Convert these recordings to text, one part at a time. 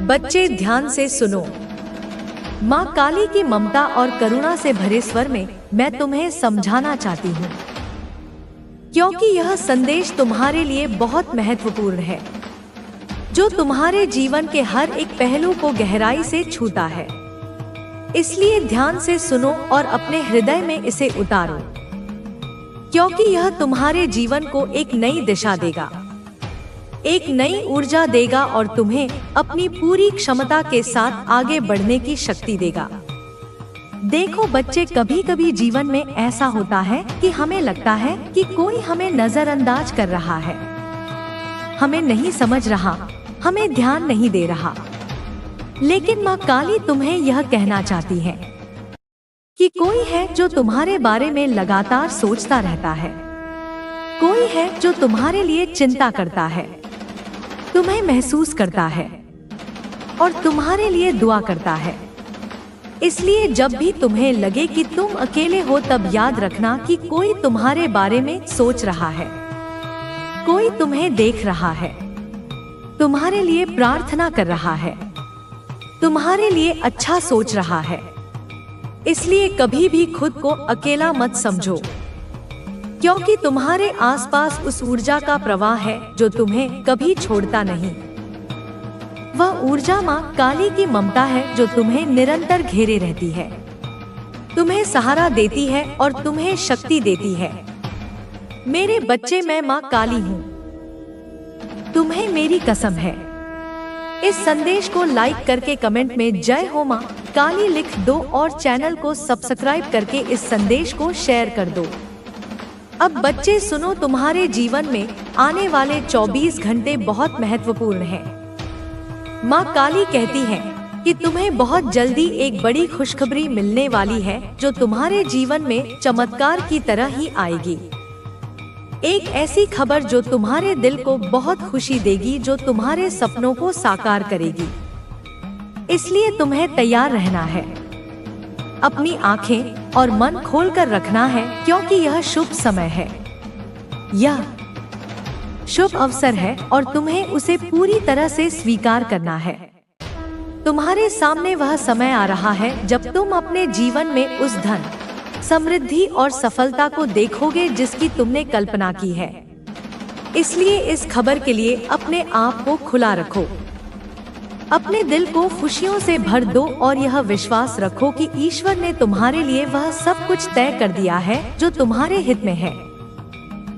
बच्चे ध्यान से सुनो। माँ काली की ममता और करुणा से भरे स्वर में मैं तुम्हें समझाना चाहती हूँ, क्योंकि यह संदेश तुम्हारे लिए बहुत महत्वपूर्ण है, जो तुम्हारे जीवन के हर एक पहलू को गहराई से छूता है। इसलिए ध्यान से सुनो और अपने हृदय में इसे उतारो, क्योंकि यह तुम्हारे जीवन को एक नई दिशा देगा, एक नई ऊर्जा देगा और तुम्हें अपनी पूरी क्षमता के साथ आगे बढ़ने की शक्ति देगा। देखो बच्चे, कभी कभी जीवन में ऐसा होता है कि हमें लगता है कि कोई हमें नजरअंदाज कर रहा है, हमें नहीं समझ रहा, हमें ध्यान नहीं दे रहा। लेकिन माँ काली तुम्हें यह कहना चाहती है कि कोई है जो तुम्हारे बारे में लगातार सोचता रहता है, कोई है जो तुम्हारे लिए चिंता करता है, तुम्हें महसूस करता है और तुम्हारे लिए दुआ करता है। इसलिए जब भी तुम्हें लगे कि तुम अकेले हो, तब याद रखना कि कोई तुम्हारे बारे में सोच रहा है, कोई तुम्हें देख रहा है, तुम्हारे लिए प्रार्थना कर रहा है, तुम्हारे लिए अच्छा सोच रहा है। इसलिए कभी भी खुद को अकेला मत समझो, क्योंकि तुम्हारे आसपास उस ऊर्जा का प्रवाह है जो तुम्हें कभी छोड़ता नहीं। वह ऊर्जा माँ काली की ममता है जो तुम्हें निरंतर घेरे रहती है, तुम्हें सहारा देती है और तुम्हें शक्ति देती है। मेरे बच्चे, मैं माँ काली हूँ, तुम्हें मेरी कसम है। इस संदेश को लाइक करके कमेंट में जय हो माँ काली लिख दो और चैनल को सब्सक्राइब करके इस संदेश को शेयर कर दो। अब बच्चे सुनो, तुम्हारे जीवन में आने वाले 24 घंटे बहुत महत्वपूर्ण हैं। माँ काली कहती है कि तुम्हें बहुत जल्दी एक बड़ी खुशखबरी मिलने वाली है, जो तुम्हारे जीवन में चमत्कार की तरह ही आएगी। एक ऐसी खबर जो तुम्हारे दिल को बहुत खुशी देगी, जो तुम्हारे सपनों को साकार करेगी। इसलिए तुम्हें तैयार रहना है, अपनी आंखें और मन खोलकर रखना है, क्योंकि यह शुभ समय है, यह शुभ अवसर है और तुम्हें उसे पूरी तरह से स्वीकार करना है। तुम्हारे सामने वह समय आ रहा है जब तुम अपने जीवन में उस धन, समृद्धि और सफलता को देखोगे जिसकी तुमने कल्पना की है। इसलिए इस खबर के लिए अपने आप को खुला रखो, अपने दिल को खुशियों से भर दो और यह विश्वास रखो कि ईश्वर ने तुम्हारे लिए वह सब कुछ तय कर दिया है जो तुम्हारे हित में है।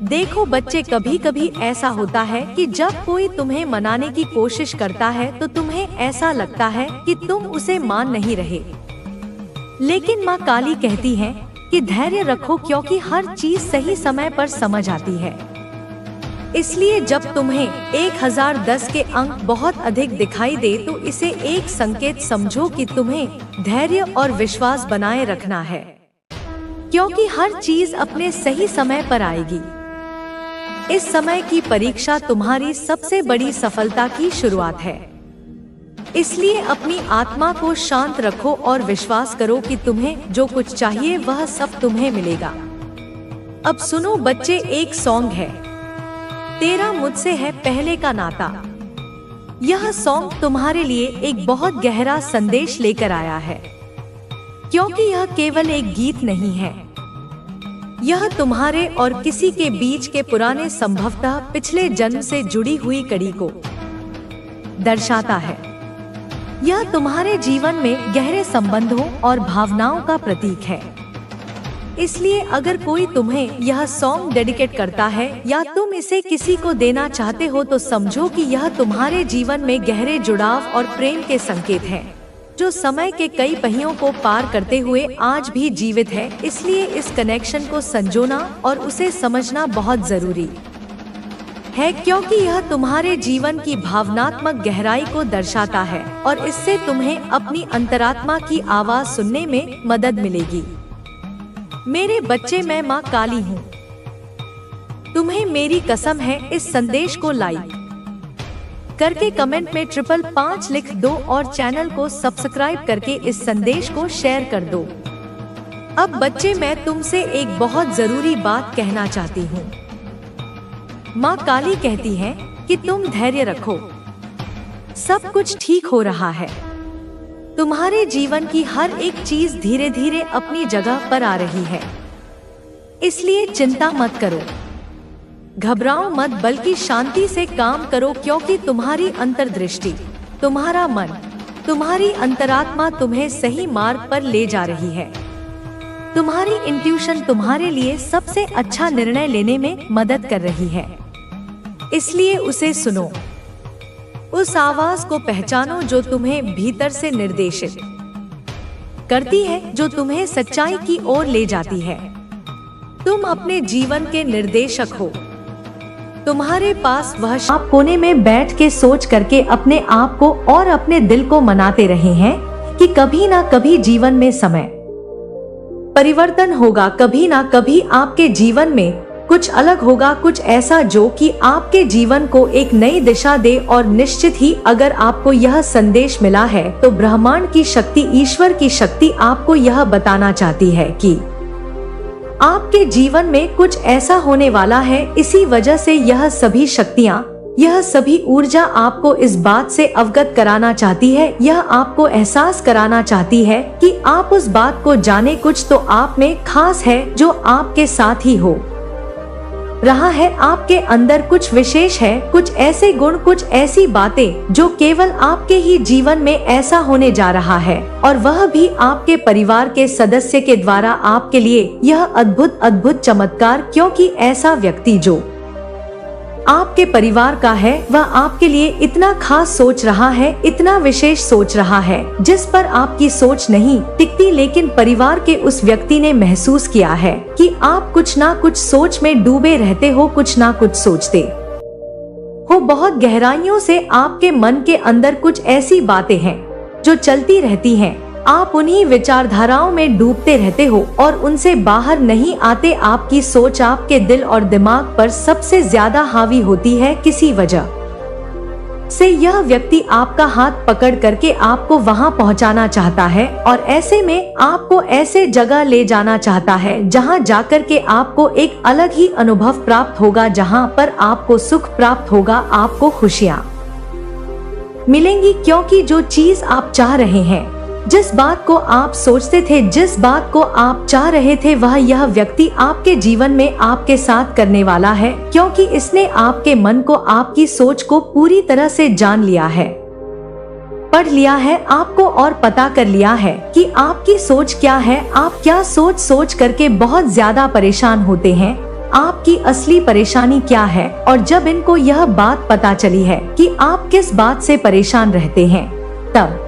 देखो बच्चे, कभी कभी ऐसा होता है कि जब कोई तुम्हें मनाने की कोशिश करता है तो तुम्हें ऐसा लगता है कि तुम उसे मान नहीं रहे। लेकिन माँ काली कहती है कि धैर्य रखो, क्योंकि हर चीज सही समय पर समझ आती है। इसलिए जब तुम्हें 1010 के अंक बहुत अधिक दिखाई दे तो इसे एक संकेत समझो कि तुम्हें धैर्य और विश्वास बनाए रखना है, क्योंकि हर चीज अपने सही समय पर आएगी। इस समय की परीक्षा तुम्हारी सबसे बड़ी सफलता की शुरुआत है। इसलिए अपनी आत्मा को शांत रखो और विश्वास करो कि तुम्हें जो कुछ चाहिए वह सब तुम्हें मिलेगा। अब सुनो बच्चे, एक सॉन्ग है, तेरा मुझसे है पहले का नाता। यह सॉन्ग तुम्हारे लिए एक बहुत गहरा संदेश लेकर आया है, क्योंकि यह केवल एक गीत नहीं है, यह तुम्हारे और किसी के बीच के पुराने, संभवतः पिछले जन्म से जुड़ी हुई कड़ी को दर्शाता है। यह तुम्हारे जीवन में गहरे संबंधों और भावनाओं का प्रतीक है। इसलिए अगर कोई तुम्हें यह सॉन्ग डेडिकेट करता है या तुम इसे किसी को देना चाहते हो तो समझो कि यह तुम्हारे जीवन में गहरे जुड़ाव और प्रेम के संकेत हैं, जो समय के कई पहियों को पार करते हुए आज भी जीवित है। इसलिए इस कनेक्शन को संजोना और उसे समझना बहुत जरूरी है, क्योंकि यह तुम्हारे जीवन की भावनात्मक गहराई को दर्शाता है और इससे तुम्हें अपनी अंतरात्मा की आवाज सुनने में मदद मिलेगी। मेरे बच्चे, मैं माँ काली हूँ, तुम्हें मेरी कसम है। इस संदेश को लाइक करके कमेंट में 555 लिख दो और चैनल को सब्सक्राइब करके इस संदेश को शेयर कर दो। अब बच्चे, मैं तुमसे एक बहुत जरूरी बात कहना चाहती हूँ। माँ काली कहती है कि तुम धैर्य रखो, सब कुछ ठीक हो रहा है। तुम्हारे जीवन की हर एक चीज धीरे धीरे अपनी जगह पर आ रही है, इसलिए चिंता मत करो, घबराओ मत, बल्कि शांति से काम करो, क्योंकि तुम्हारी अंतर्दृष्टि, तुम्हारा मन, तुम्हारी अंतरात्मा तुम्हें सही मार्ग पर ले जा रही है। तुम्हारी इंट्यूशन तुम्हारे लिए सबसे अच्छा निर्णय लेने में मदद कर रही है, इसलिए उसे सुनो। उस आवाज को पहचानो जो तुम्हें भीतर से निर्देशित करती है, जो तुम्हें सच्चाई की ओर ले जाती है। तुम अपने जीवन के निर्देशक हो। तुम्हारे पास वह आप कोने में बैठ के सोच करके अपने आप को और अपने दिल को मनाते रहे हैं कि कभी ना कभी जीवन में समय परिवर्तन होगा, कभी ना कभी आपके जीवन में कुछ अलग होगा, कुछ ऐसा जो कि आपके जीवन को एक नई दिशा दे। और निश्चित ही अगर आपको यह संदेश मिला है तो ब्रह्मांड की शक्ति, ईश्वर की शक्ति आपको यह बताना चाहती है कि आपके जीवन में कुछ ऐसा होने वाला है। इसी वजह से यह सभी शक्तियाँ, यह सभी ऊर्जा आपको इस बात से अवगत कराना चाहती है, यह आपको एहसास कराना चाहती है कि आप उस बात को जाने। कुछ तो आप में खास है जो आपके साथ ही हो रहा है, आपके अंदर कुछ विशेष है, कुछ ऐसे गुण, कुछ ऐसी बातें जो केवल आपके ही जीवन में ऐसा होने जा रहा है, और वह भी आपके परिवार के सदस्य के द्वारा आपके लिए यह अद्भुत अद्भुत चमत्कार। क्योंकि ऐसा व्यक्ति जो आपके परिवार का है वह आपके लिए इतना खास सोच रहा है, इतना विशेष सोच रहा है जिस पर आपकी सोच नहीं टिकती, लेकिन परिवार के उस व्यक्ति ने महसूस किया है कि आप कुछ ना कुछ सोच में डूबे रहते हो, कुछ ना कुछ सोचते हो। बहुत गहराइयों से आपके मन के अंदर कुछ ऐसी बातें हैं जो चलती रहती हैं, आप उन्हीं विचारधाराओं में डूबते रहते हो और उनसे बाहर नहीं आते। आपकी सोच आपके दिल और दिमाग पर सबसे ज्यादा हावी होती है। किसी वजह से यह व्यक्ति आपका हाथ पकड़ करके आपको वहां पहुंचाना चाहता है, और ऐसे में आपको ऐसे जगह ले जाना चाहता है जहां जाकर के आपको एक अलग ही अनुभव प्राप्त होगा, जहां पर आपको सुख प्राप्त होगा, आपको खुशियां मिलेंगी। क्योंकि जो चीज आप चाह रहे हैं, जिस बात को आप सोचते थे, जिस बात को आप चाह रहे थे, वह यह व्यक्ति आपके जीवन में आपके साथ करने वाला है, क्योंकि इसने आपके मन को, आपकी सोच को पूरी तरह से जान लिया है, पढ़ लिया है, आपको और पता कर लिया है कि आपकी सोच क्या है। आप क्या सोच सोच करके बहुत ज्यादा परेशान होते हैं, आपकी असली परेशानी क्या है। और जब इनको यह बात पता चली है कि आप किस बात से परेशान रहते हैं, तब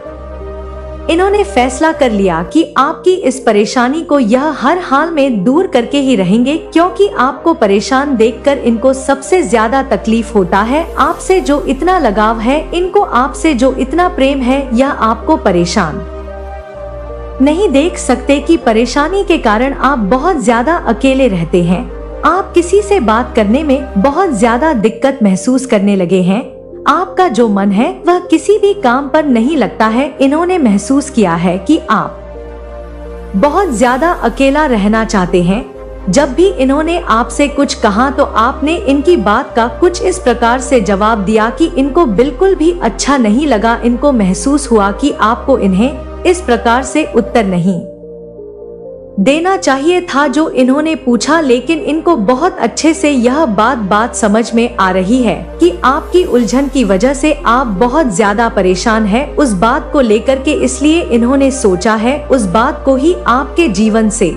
इन्होंने फैसला कर लिया कि आपकी इस परेशानी को यह हर हाल में दूर करके ही रहेंगे, क्योंकि आपको परेशान देखकर इनको सबसे ज्यादा तकलीफ होता है। आपसे जो इतना लगाव है, इनको आपसे जो इतना प्रेम है, यह आपको परेशान नहीं देख सकते कि परेशानी के कारण आप बहुत ज्यादा अकेले रहते हैं। आप किसी से बात करने में बहुत ज्यादा दिक्कत महसूस करने लगे हैं। आपका जो मन है वह किसी भी काम पर नहीं लगता है। इन्होंने महसूस किया है कि आप बहुत ज्यादा अकेला रहना चाहते हैं। जब भी इन्होंने आपसे कुछ कहा तो आपने इनकी बात का कुछ इस प्रकार से जवाब दिया कि इनको बिल्कुल भी अच्छा नहीं लगा। इनको महसूस हुआ कि आपको इन्हें इस प्रकार से उत्तर नहीं देना चाहिए था जो इन्होंने पूछा, लेकिन इनको बहुत अच्छे से यह बात समझ में आ रही है कि आपकी उलझन की वजह से आप बहुत ज्यादा परेशान हैं उस बात को लेकर के। इसलिए इन्होंने सोचा है उस बात को ही आपके जीवन से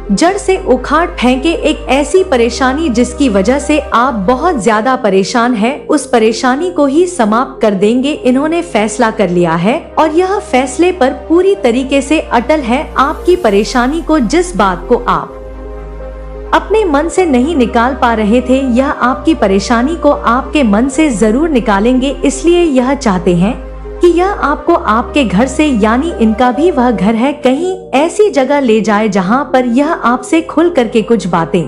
जड़ से उखाड़ फेंके। एक ऐसी परेशानी जिसकी वजह से आप बहुत ज्यादा परेशान हैं, उस परेशानी को ही समाप्त कर देंगे। इन्होंने फैसला कर लिया है और यह फैसले पर पूरी तरीके से अटल है। आपकी परेशानी को, जिस बात को आप अपने मन से नहीं निकाल पा रहे थे, यह आपकी परेशानी को आपके मन से जरूर निकालेंगे। इसलिए यह चाहते हैं कि यह आपको आपके घर से, यानी इनका भी वह घर है, कहीं ऐसी जगह ले जाए जहां पर यह आपसे खुल करके कुछ बातें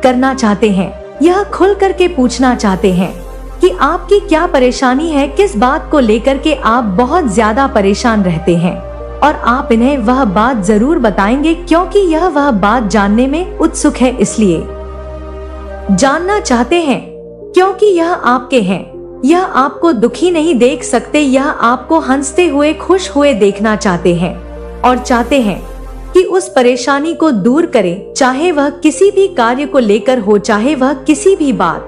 करना चाहते हैं। यह खुल करके पूछना चाहते हैं कि आपकी क्या परेशानी है, किस बात को लेकर के आप बहुत ज्यादा परेशान रहते हैं, और आप इन्हें वह बात जरूर बताएंगे, क्योंकि यह वह बात जानने में उत्सुक है। इसलिए जानना चाहते हैं क्योंकि यह आपके हैं। यह आपको दुखी नहीं देख सकते, यह आपको हंसते हुए खुश हुए देखना चाहते हैं और चाहते हैं कि उस परेशानी को दूर करें, चाहे वह किसी भी कार्य को लेकर हो, चाहे वह किसी भी बात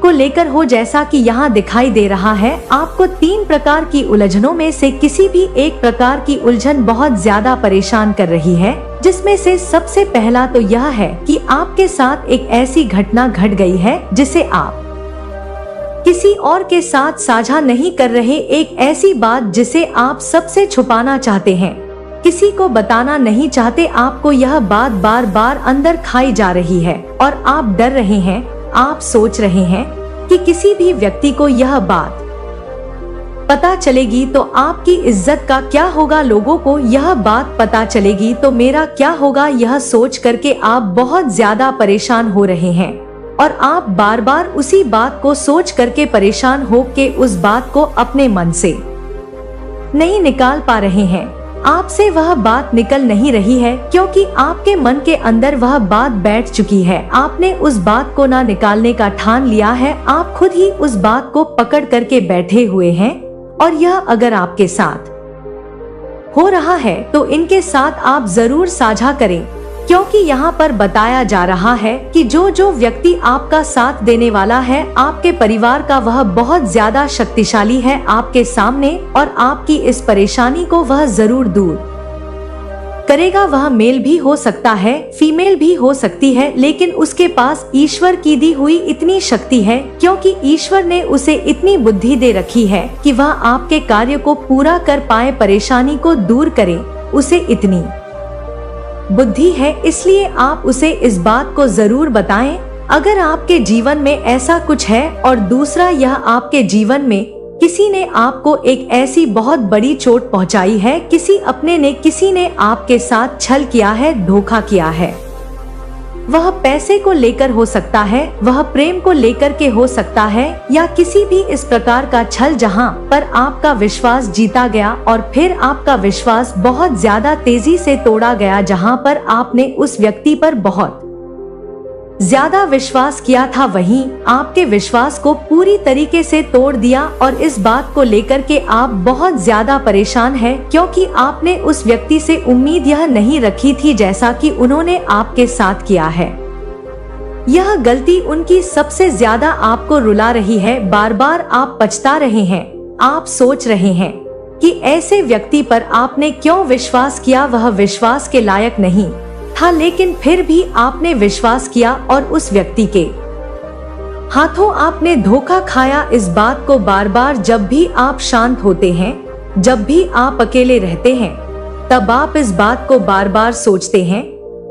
को लेकर हो। जैसा कि यहाँ दिखाई दे रहा है, आपको 3 प्रकार की उलझनों में से किसी भी एक प्रकार की उलझन बहुत ज्यादा परेशान कर रही है, जिसमें से सबसे पहला तो यह है कि आपके साथ एक ऐसी घटना घट गई है जिसे आप किसी और के साथ साझा नहीं कर रहे, एक ऐसी बात जिसे आप सबसे छुपाना चाहते हैं, किसी को बताना नहीं चाहते। आपको यह बात बार बार अंदर खाई जा रही है और आप डर रहे हैं, आप सोच रहे हैं कि किसी भी व्यक्ति को यह बात पता चलेगी तो आपकी इज्जत का क्या होगा, लोगों को यह बात पता चलेगी तो मेरा क्या होगा, यह सोच करके आप बहुत ज्यादा परेशान हो रहे हैं और आप बार बार उसी बात को सोच करके परेशान हो के उस बात को अपने मन से नहीं निकाल पा रहे हैं। आपसे वह बात निकल नहीं रही है क्योंकि आपके मन के अंदर वह बात बैठ चुकी है। आपने उस बात को ना निकालने का ठान लिया है, आप खुद ही उस बात को पकड़ करके बैठे हुए हैं और यह अगर आपके साथ हो रहा है तो इनके साथ आप जरूर साझा करें, क्योंकि यहाँ पर बताया जा रहा है कि जो व्यक्ति आपका साथ देने वाला है आपके परिवार का, वह बहुत ज्यादा शक्तिशाली है आपके सामने और आपकी इस परेशानी को वह जरूर दूर करेगा। वह मेल भी हो सकता है, फीमेल भी हो सकती है, लेकिन उसके पास ईश्वर की दी हुई इतनी शक्ति है, क्योंकि ईश्वर ने उसे इतनी बुद्धि दे रखी है कि वह आपके कार्य को पूरा कर पाए, परेशानी को दूर करे। उसे इतनी बुद्धि है, इसलिए आप उसे इस बात को जरूर बताएं अगर आपके जीवन में ऐसा कुछ है। और दूसरा, यह आपके जीवन में किसी ने आपको एक ऐसी बहुत बड़ी चोट पहुंचाई है, किसी ने आपके साथ छल किया है, धोखा किया है। वह पैसे को लेकर हो सकता है, वह प्रेम को लेकर के हो सकता है, या किसी भी इस प्रकार का छल जहां पर आपका विश्वास जीता गया और फिर आपका विश्वास बहुत ज्यादा तेजी से तोड़ा गया, जहां पर आपने उस व्यक्ति पर बहुत ज्यादा विश्वास किया था, वहीं आपके विश्वास को पूरी तरीके से तोड़ दिया। और इस बात को लेकर के आप बहुत ज्यादा परेशान हैं, क्योंकि आपने उस व्यक्ति से उम्मीद यह नहीं रखी थी जैसा कि उन्होंने आपके साथ किया है। यह गलती उनकी सबसे ज्यादा आपको रुला रही है, बार बार आप पछता रहे हैं, आप सोच रहे हैं कि ऐसे व्यक्ति पर आपने क्यों विश्वास किया, वह विश्वास के लायक नहीं था, लेकिन फिर भी आपने विश्वास किया और उस व्यक्ति के हाथों आपने धोखा खाया। इस बात को बार बार जब भी आप शांत होते हैं, जब भी आप अकेले रहते हैं, तब आप इस बात को बार बार सोचते हैं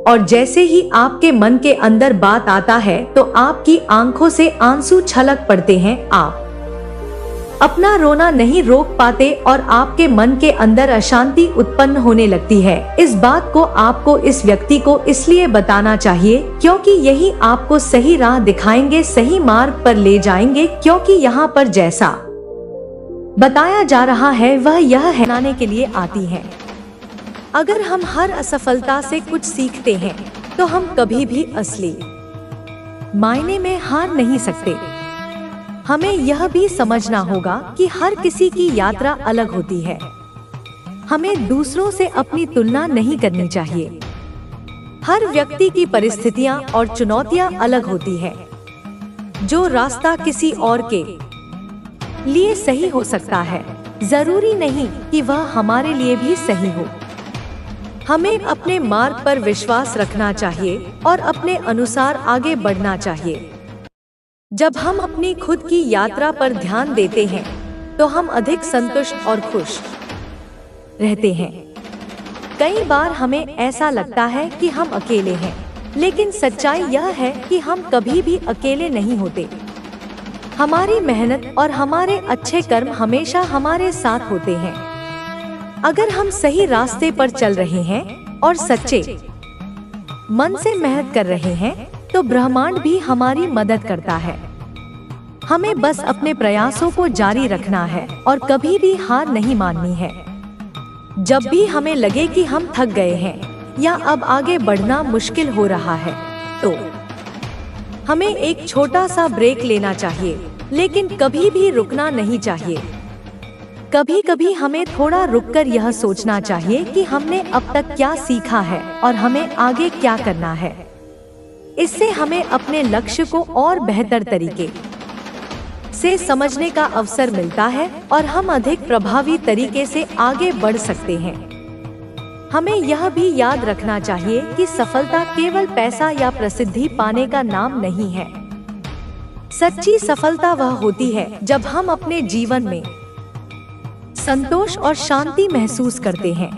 और जैसे ही आपके मन के अंदर बात आता है तो आपकी आंखों से आंसू छलक पड़ते हैं, आप अपना रोना नहीं रोक पाते और आपके मन के अंदर अशांति उत्पन्न होने लगती है। इस बात को आपको इस व्यक्ति को इसलिए बताना चाहिए क्योंकि यही आपको सही राह दिखाएंगे, सही मार्ग पर ले जाएंगे, क्योंकि यहाँ पर जैसा बताया जा रहा है वह यह है बनाने के लिए आती है। अगर हम हर असफलता से कुछ सीखते हैं तो हम कभी भी असली मायने में हार नहीं सकते। हमें यह भी समझना होगा कि हर किसी की यात्रा अलग होती है। हमें दूसरों से अपनी तुलना नहीं करनी चाहिए। हर व्यक्ति की परिस्थितियां और चुनौतियां अलग होती है। जो रास्ता किसी और के लिए सही हो सकता है, जरूरी नहीं कि वह हमारे लिए भी सही हो। हमें अपने मार्ग पर विश्वास रखना चाहिए और अपने अनुसार आगे बढ़ना चाहिए। जब हम अपनी खुद की यात्रा पर ध्यान देते हैं तो हम अधिक संतुष्ट और खुश रहते हैं। कई बार हमें ऐसा लगता है कि हम अकेले हैं, लेकिन सच्चाई यह है कि हम कभी भी अकेले नहीं होते। हमारी मेहनत और हमारे अच्छे कर्म हमेशा हमारे साथ होते हैं। अगर हम सही रास्ते पर चल रहे हैं और सच्चे मन से मेहनत कर रहे हैं तो ब्रह्मांड भी हमारी मदद करता है। हमें बस अपने प्रयासों को जारी रखना है और कभी भी हार नहीं माननी है। जब भी हमें लगे कि हम थक गए हैं या अब आगे बढ़ना मुश्किल हो रहा है, तो हमें एक छोटा सा ब्रेक लेना चाहिए लेकिन कभी भी रुकना नहीं चाहिए। कभी कभी हमें थोड़ा रुककर यह सोचना चाहिए कि हमने अब तक क्या सीखा है और हमें आगे क्या करना है। इससे हमें अपने लक्ष्य को और बेहतर तरीके से समझने का अवसर मिलता है और हम अधिक प्रभावी तरीके से आगे बढ़ सकते हैं। हमें यह भी याद रखना चाहिए कि सफलता केवल पैसा या प्रसिद्धि पाने का नाम नहीं है। सच्ची सफलता वह होती है जब हम अपने जीवन में संतोष और शांति महसूस करते हैं।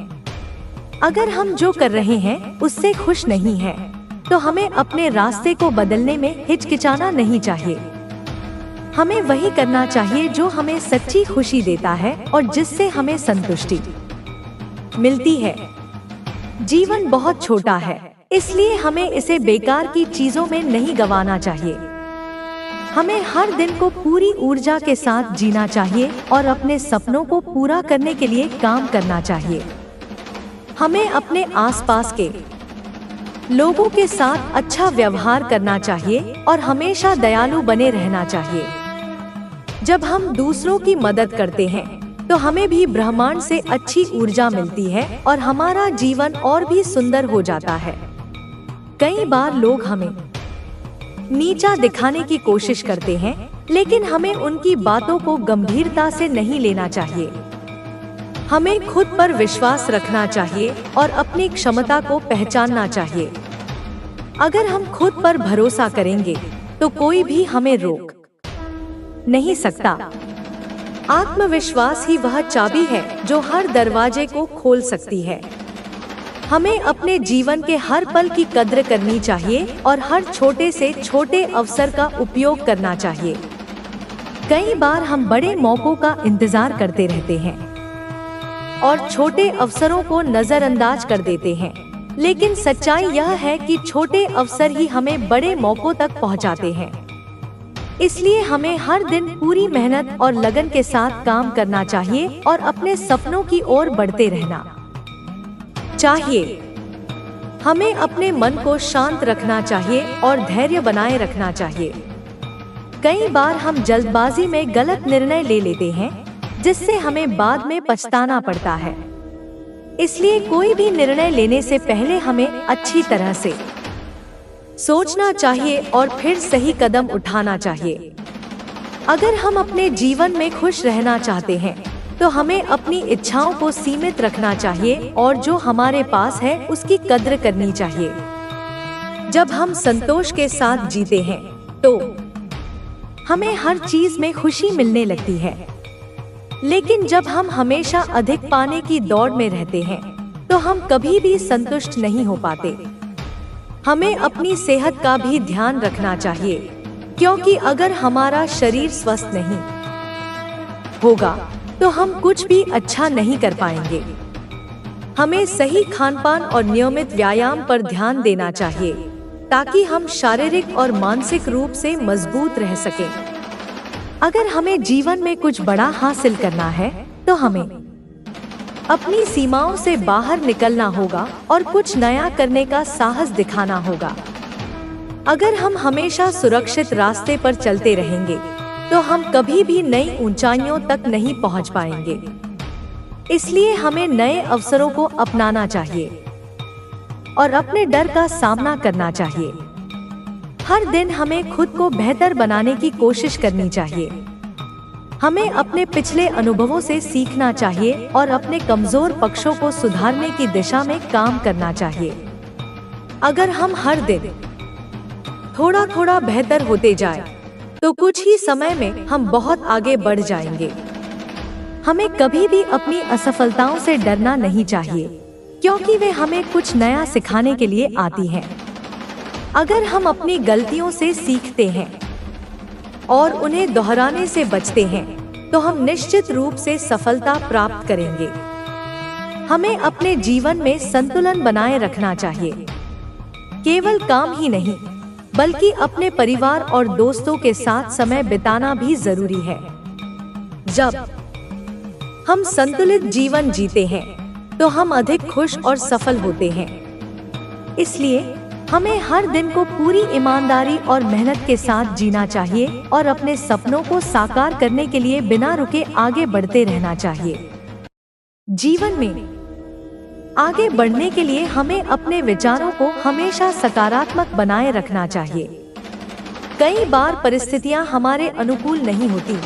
अगर हम जो कर रहे हैं उससे खुश नहीं हैं, तो हमें अपने रास्ते को बदलने में हिचकिचाना नहीं चाहिए। हमें वही करना चाहिए जो हमें सच्ची खुशी देता है और जिससे हमें संतुष्टि मिलती है। जीवन बहुत छोटा है, इसलिए हमें इसे बेकार की चीजों में नहीं गंवाना चाहिए। हमें हर दिन को पूरी ऊर्जा के साथ जीना चाहिए और अपने सपनों को पूरा करने के लिए काम करना चाहिए। हमें अपने आसपास के लोगों के साथ अच्छा व्यवहार करना चाहिए और हमेशा दयालु बने रहना चाहिए। जब हम दूसरों की मदद करते हैं तो हमें भी ब्रह्मांड से अच्छी ऊर्जा मिलती है और हमारा जीवन और भी सुंदर हो जाता है। कई बार लोग हमें नीचा दिखाने की कोशिश करते हैं, लेकिन हमें उनकी बातों को गंभीरता से नहीं लेना चाहिए। हमें खुद पर विश्वास रखना चाहिए और अपनी क्षमता को पहचानना चाहिए। अगर हम खुद पर भरोसा करेंगे तो कोई भी हमें रोक नहीं सकता। आत्मविश्वास ही वह चाबी है जो हर दरवाजे को खोल सकती है। हमें अपने जीवन के हर पल की कद्र करनी चाहिए और हर छोटे से छोटे अवसर का उपयोग करना चाहिए। कई बार हम बड़े मौकों का इंतजार करते रहते हैं और छोटे अवसरों को नजरअंदाज कर देते हैं, लेकिन सच्चाई यह है कि छोटे अवसर ही हमें बड़े मौकों तक पहुंचाते हैं। इसलिए हमें हर दिन पूरी मेहनत और लगन के साथ काम करना चाहिए और अपने सपनों की ओर बढ़ते रहना चाहिए। हमें अपने मन को शांत रखना चाहिए और धैर्य बनाए रखना चाहिए। कई बार हम जल्दबाजी में गलत निर्णय ले लेते हैं, जिससे हमें बाद में पछताना पड़ता है। इसलिए कोई भी निर्णय लेने से पहले हमें अच्छी तरह से सोचना चाहिए और फिर सही कदम उठाना चाहिए। अगर हम अपने जीवन में खुश रहना चाहते हैं तो हमें अपनी इच्छाओं को सीमित रखना चाहिए और जो हमारे पास है उसकी कद्र करनी चाहिए। जब हम संतोष के साथ जीते हैं तो हमें हर चीज में खुशी मिलने लगती है, लेकिन जब हम हमेशा अधिक पाने की दौड़ में रहते हैं तो हम कभी भी संतुष्ट नहीं हो पाते। हमें अपनी सेहत का भी ध्यान रखना चाहिए, क्योंकि अगर हमारा शरीर स्वस्थ नहीं होगा तो हम कुछ भी अच्छा नहीं कर पाएंगे। हमें सही खानपान और नियमित व्यायाम पर ध्यान देना चाहिए ताकि हम शारीरिक और मानसिक रूप से मजबूत रह सकें। अगर हमें जीवन में कुछ बड़ा हासिल करना है तो हमें अपनी सीमाओं से बाहर निकलना होगा और कुछ नया करने का साहस दिखाना होगा। अगर हम हमेशा सुरक्षित रास्ते पर चलते रहेंगे तो हम कभी भी नई ऊंचाइयों तक नहीं पहुंच पाएंगे। इसलिए हमें नए अवसरों को अपनाना चाहिए और अपने डर का सामना करना चाहिए। हर दिन हमें खुद को बेहतर बनाने की कोशिश करनी चाहिए। हमें अपने पिछले अनुभवों से सीखना चाहिए और अपने कमजोर पक्षों को सुधारने की दिशा में काम करना चाहिए। अगर हम हर दिन थोड़ा थोड़ा बेहतर होते जाएं, तो कुछ ही समय में हम बहुत आगे बढ़ जाएंगे। हमें कभी भी अपनी असफलताओं से डरना नहीं चाहिए, क्योंकि वे हमें कुछ नया सिखाने के लिए आती हैं। अगर हम अपनी गलतियों से सीखते हैं और उन्हें दोहराने से बचते हैं तो हम निश्चित रूप से सफलता प्राप्त करेंगे। हमें अपने जीवन में संतुलन बनाए रखना चाहिए। केवल काम ही नहीं, बल्कि अपने परिवार और दोस्तों के साथ समय बिताना भी जरूरी है। जब हम संतुलित जीवन जीते हैं तो हम अधिक खुश और सफल होते हैं। इसलिए हमें हर दिन को पूरी ईमानदारी और मेहनत के साथ जीना चाहिए और अपने सपनों को साकार करने के लिए बिना रुके आगे बढ़ते रहना चाहिए। जीवन में आगे बढ़ने के लिए हमें अपने विचारों को हमेशा सकारात्मक बनाए रखना चाहिए। कई बार परिस्थितियां हमारे अनुकूल नहीं होती,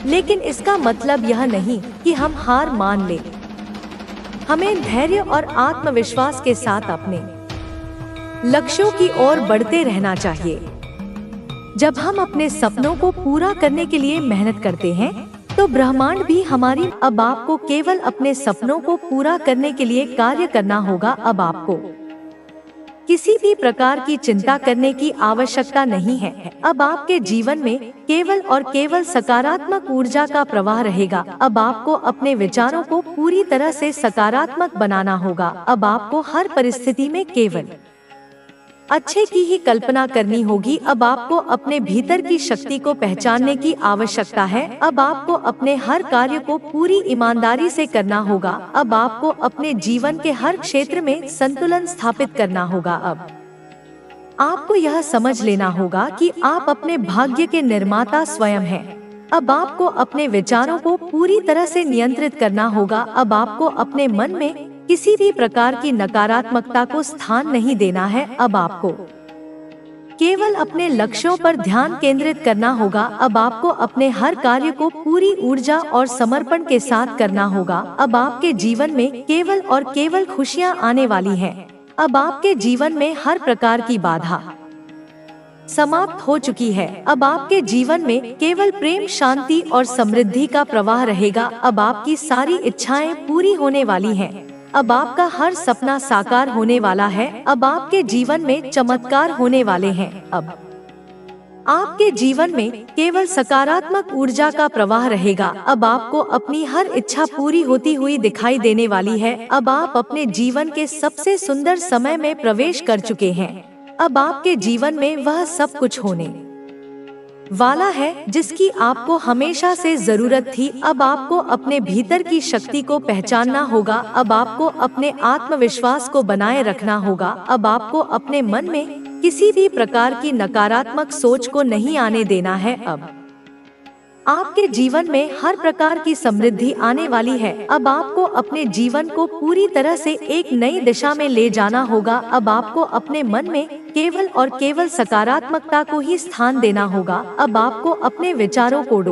लेकिन इसका मतलब यह नहीं कि हम हार मान लें। हमें धैर्य और आत्मविश्वास के साथ अपने लक्ष्यों की ओर बढ़ते रहना चाहिए। जब हम अपने सपनों को पूरा करने के लिए मेहनत करते हैं, तो ब्रह्मांड भी हमारी। अब आपको केवल अपने सपनों को पूरा करने के लिए कार्य करना होगा। अब आपको किसी भी प्रकार की चिंता करने की आवश्यकता नहीं है। अब आपके जीवन में केवल और केवल सकारात्मक ऊर्जा का प्रवाह रहेगा। अब आपको अपने विचारों को पूरी तरह से सकारात्मक बनाना होगा। अब आपको हर परिस्थिति में केवल अच्छे की ही कल्पना करनी होगी। अब आपको अपने भीतर की शक्ति को पहचानने की आवश्यकता है। अब आपको अपने हर कार्य को पूरी ईमानदारी से करना होगा। अब आपको अपने जीवन के हर क्षेत्र में संतुलन स्थापित करना होगा। अब आपको यह समझ लेना होगा कि आप अपने भाग्य के निर्माता स्वयं हैं। अब आपको अपने विचारों को पूरी तरह से नियंत्रित करना होगा। अब आपको अपने मन में किसी भी प्रकार की नकारात्मकता को स्थान नहीं देना है। अब आपको केवल अपने लक्ष्यों पर ध्यान केंद्रित करना होगा। अब आपको अपने हर कार्य को पूरी ऊर्जा और समर्पण के साथ करना होगा। अब आपके जीवन में केवल और केवल खुशियां आने वाली हैं। अब आपके जीवन में हर प्रकार की बाधा समाप्त हो चुकी है। अब आपके जीवन में केवल प्रेम, शांति और समृद्धि का प्रवाह रहेगा। अब आपकी सारी इच्छाएं पूरी होने वाली हैं। अब आपका हर सपना साकार होने वाला है। अब आपके जीवन में चमत्कार होने वाले हैं। अब आपके जीवन में केवल सकारात्मक ऊर्जा का प्रवाह रहेगा। अब आपको अपनी हर इच्छा पूरी होती हुई दिखाई देने वाली है। अब आप अपने जीवन के सबसे सुंदर समय में प्रवेश कर चुके हैं। अब आपके जीवन में वह सब कुछ होने वाला है जिसकी आपको हमेशा से जरूरत थी। अब आपको अपने भीतर की शक्ति को पहचानना होगा। अब आपको अपने आत्मविश्वास को बनाए रखना होगा। अब आपको अपने मन में किसी भी प्रकार की नकारात्मक सोच को नहीं आने देना है। अब आपके जीवन में हर प्रकार की समृद्धि आने वाली है। अब आपको अपने जीवन को पूरी तरह से एक नई दिशा में ले जाना होगा। अब आपको अपने मन में केवल और केवल सकारात्मकता को ही स्थान देना होगा। अब आपको अपने विचारों को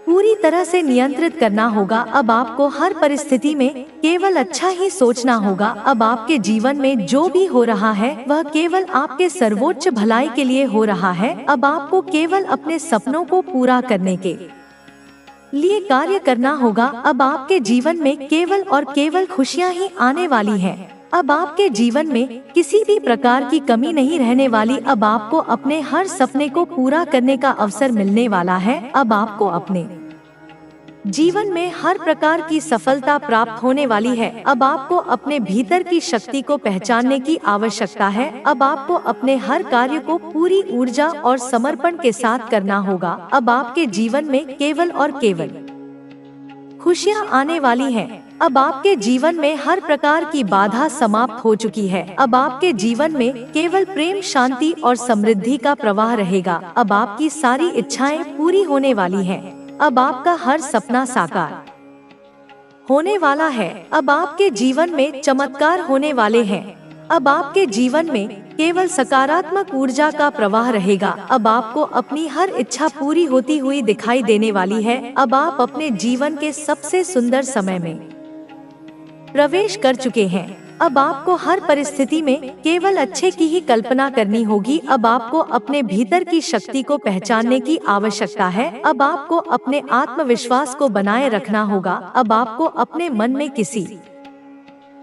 पूरी तरह से नियंत्रित करना होगा। अब आपको हर परिस्थिति में केवल अच्छा ही सोचना होगा। अब आपके जीवन में जो भी हो रहा है वह केवल आपके सर्वोच्च भलाई के लिए हो रहा है। अब आपको केवल अपने सपनों को पूरा करने के लिए कार्य करना होगा। अब आपके जीवन में केवल और केवल खुशियां ही आने वाली हैं। अब आपके जीवन में किसी भी प्रकार की कमी नहीं रहने वाली। अब आपको अपने हर सपने को पूरा करने का अवसर मिलने वाला है। अब आपको अपने जीवन में हर प्रकार की सफलता प्राप्त होने वाली है। अब आपको अपने भीतर की शक्ति को पहचानने की आवश्यकता है। अब आपको अपने हर कार्य को पूरी ऊर्जा और समर्पण के साथ करना होगा। अब आपके जीवन में केवल और केवल खुशियां आने वाली हैं। अब आपके जीवन में हर प्रकार की बाधा समाप्त हो चुकी है। अब आपके जीवन में केवल प्रेम, शांति और समृद्धि का प्रवाह रहेगा। अब आपकी सारी इच्छाएं पूरी होने वाली हैं। अब आपका हर सपना साकार होने वाला है। अब आपके जीवन में चमत्कार होने वाले हैं। अब आपके जीवन में केवल सकारात्मक ऊर्जा का प्रवाह रहेगा। अब आपको अपनी हर इच्छा पूरी होती हुई दिखाई देने वाली है। अब आप अपने जीवन के सबसे सुंदर समय में प्रवेश कर चुके हैं। अब आपको हर परिस्थिति में केवल अच्छे की ही कल्पना करनी होगी। अब आपको अपने भीतर की शक्ति को पहचानने की आवश्यकता है। अब आपको अपने आत्मविश्वास को बनाए रखना होगा। अब आपको अपने मन में किसी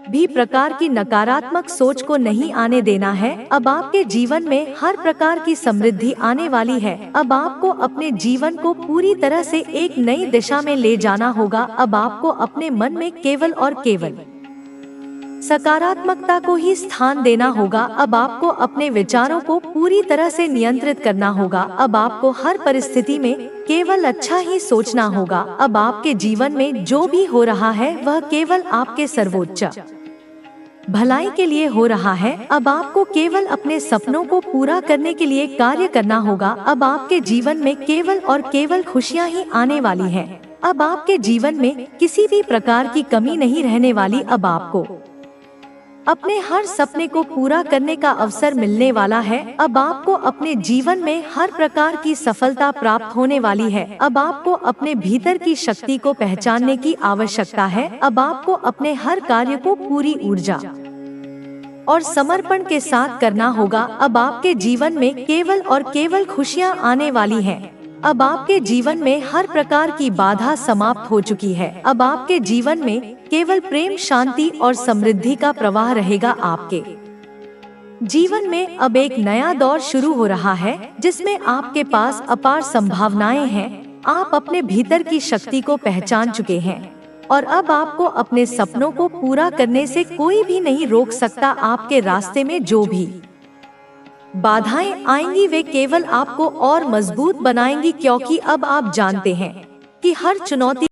भी प्रकार की नकारात्मक सोच को नहीं आने देना है। अब आपके जीवन में हर प्रकार की समृद्धि आने वाली है। अब आपको अपने जीवन को पूरी तरह से एक नई दिशा में ले जाना होगा। अब आपको अपने मन में केवल और केवल सकारात्मकता को ही स्थान देना होगा। अब आपको अपने विचारों को पूरी तरह से नियंत्रित करना होगा। अब आपको हर परिस्थिति में केवल अच्छा ही सोचना होगा। अब आपके जीवन में जो भी हो रहा है वह केवल आपके सर्वोच्च भलाई के लिए हो रहा है। अब आपको केवल अपने सपनों को पूरा करने के लिए कार्य करना होगा। अब आपके जीवन में केवल और केवल खुशियां ही आने वाली हैं। अब आपके जीवन में किसी भी प्रकार की कमी नहीं रहने वाली। अब आपको अपने हर सपने को पूरा करने का अवसर मिलने वाला है। अब आपको अपने जीवन में हर प्रकार की सफलता प्राप्त होने वाली है। अब आपको अपने भीतर की शक्ति को पहचानने की आवश्यकता है। अब आपको अपने हर कार्य को पूरी ऊर्जा और समर्पण के साथ करना होगा। अब आपके जीवन में केवल और केवल खुशियां आने वाली हैं। अब आपके जीवन में हर प्रकार की बाधा समाप्त हो चुकी है। अब आपके जीवन में केवल प्रेम, शांति और समृद्धि का प्रवाह रहेगा। आपके जीवन में अब एक नया दौर शुरू हो रहा है, जिसमें आपके पास अपार संभावनाएं हैं। आप अपने भीतर की शक्ति को पहचान चुके हैं और अब आपको अपने सपनों को पूरा करने से कोई भी नहीं रोक सकता। आपके रास्ते में जो भी बाधाएं आएंगी वे केवल आपको और मजबूत बनाएंगी, क्योंकि अब आप जानते हैं कि हर चुनौती